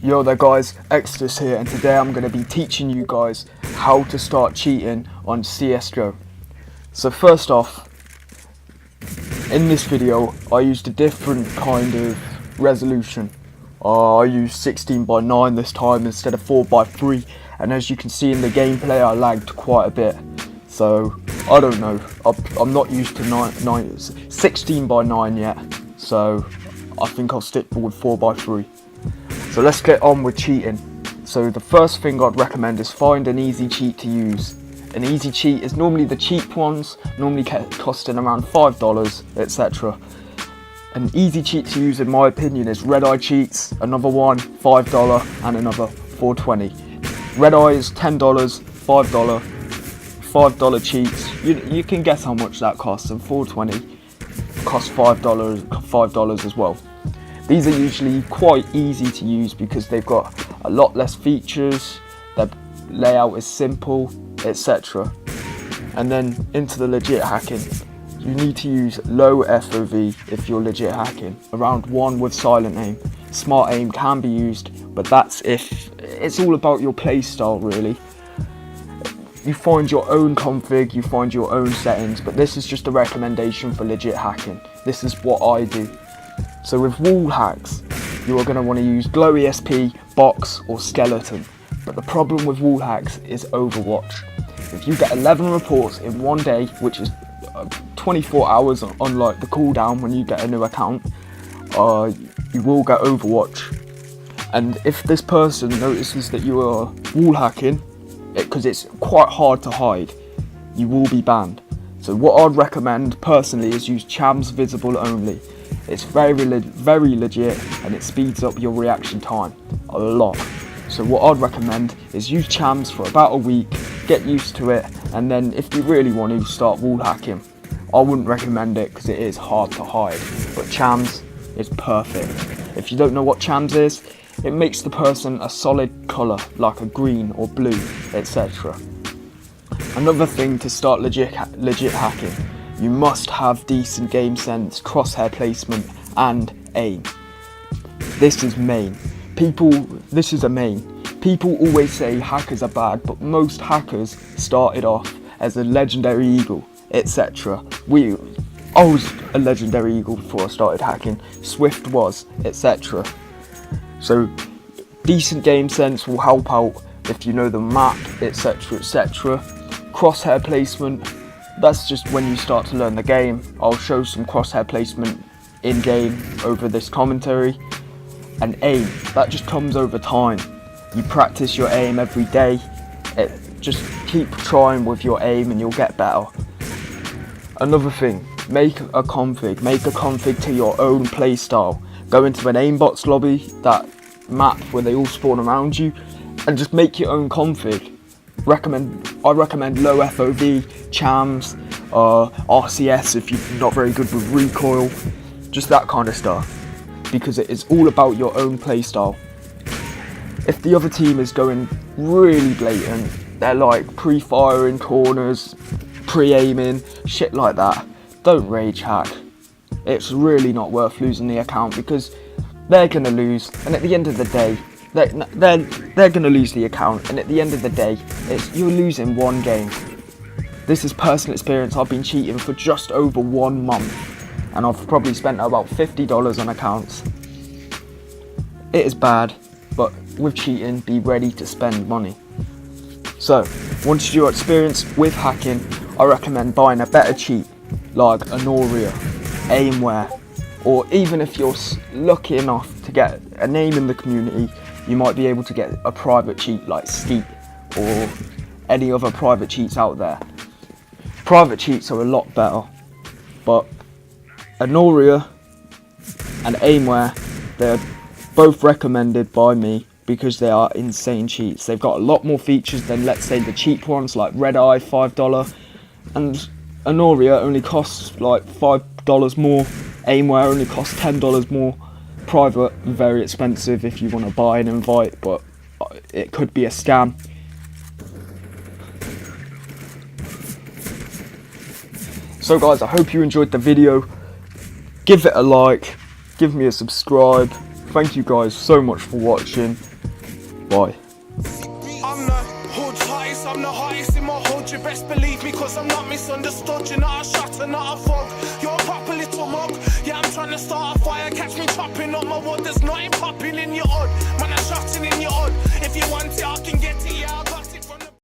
Yo there guys, Exodus here, and today I'm going to be teaching you guys how to start cheating on CSGO. So first off, in this video I used a different kind of resolution. I used 16:9 this time instead of 4:3, and as you can see in the gameplay I lagged quite a bit. So I don't know, I'm not used to 16:9 yet, so I think I'll stick with 4:3. So let's get on with cheating. So the first thing I'd recommend is find an easy cheat to use. An easy cheat is normally the cheap ones, normally costing around $5, etc. An easy cheat to use in my opinion is RedeyeCheats, another one $5 and another $4.20. Redeye is $10, $5 cheats. You can guess how much that costs, and $4.20 costs $5 as well. These are usually quite easy to use because they've got a lot less features, their layout is simple, etc. And then into the legit hacking, you need to use low FOV if you're legit hacking, around 1 with silent aim. Smart aim can be used, but that's if it's all about your playstyle really. You find your own config, you find your own settings, but this is just a recommendation for legit hacking. This is what I do. So with wall hacks, you are going to want to use Glow ESP, Box or Skeleton. But the problem with wall hacks is Overwatch. If you get 11 reports in one day, which is 24 hours unlike the cooldown when you get a new account, you will get Overwatch. And if this person notices that you are wall hacking, because it's quite hard to hide, you will be banned. So what I'd recommend personally is use Chams Visible only. It's very legit and it speeds up your reaction time a lot. So what I'd recommend is use Chams for about a week, get used to it, and then if you really want to start wall hacking, I wouldn't recommend it because it is hard to hide, but Chams is perfect. If you don't know what Chams is, it makes the person a solid colour like a green or blue, etc. Another thing to start legit hacking, you must have decent game sense, crosshair placement and aim. This is main. This is a main. People always say hackers are bad, but most hackers started off as a legendary eagle, etc. I was a legendary eagle before I started hacking, Swift was, etc. So decent game sense will help out if you know the map, etc, etc. Crosshair placement, that's just when you start to learn the game. I'll show some crosshair placement in game over this commentary. And aim, that just comes over time. You practice your aim every day. Just keep trying with your aim and you'll get better. Another thing, make a config to your own playstyle. Go into an aimbots lobby, that map where they all spawn around you, and just make your own config. I recommend low FOV, Chams, RCS if you're not very good with recoil, just that kind of stuff, because it is all about your own playstyle. If the other team is going really blatant, they're like pre-firing corners, pre-aiming, shit like that, don't rage hack. It's really not worth losing the account because they're gonna lose, and at the end of the day, they're gonna lose the account, and at the end of the day, you're losing one game. This is personal experience. I've been cheating for just over 1 month, and I've probably spent about $50 on accounts. It is bad, but with cheating, be ready to spend money. So, once you're experienced with hacking, I recommend buying a better cheat, like Iniuria, Aimware, or even if you're lucky enough to get a name in the community, you might be able to get a private cheat like Steep or any other private cheats out there. Private cheats are a lot better, but Iniuria and Aimware, they're both recommended by me because they are insane cheats. They've got a lot more features than, let's say, the cheap ones like Redeye, $5, and Iniuria only costs like $5 more. Aimware only costs $10 more. Private, very expensive if you want to buy an invite, but it could be a scam. So guys, I hope you enjoyed the video. Give it a like, give me a subscribe. Thank you guys so much for watching, Bye. I'm the hood's hottest, I'm the hottest in my hood. You best believe me, cause I'm not misunderstood. You're not a shatter, not a fog. You're a proper little mug. Yeah, I'm trying to start a fire. Catch me chopping up my wood. There's nothing popping in your hood. Man, I'm shotting in your hood. If you want it, I can get it, yeah.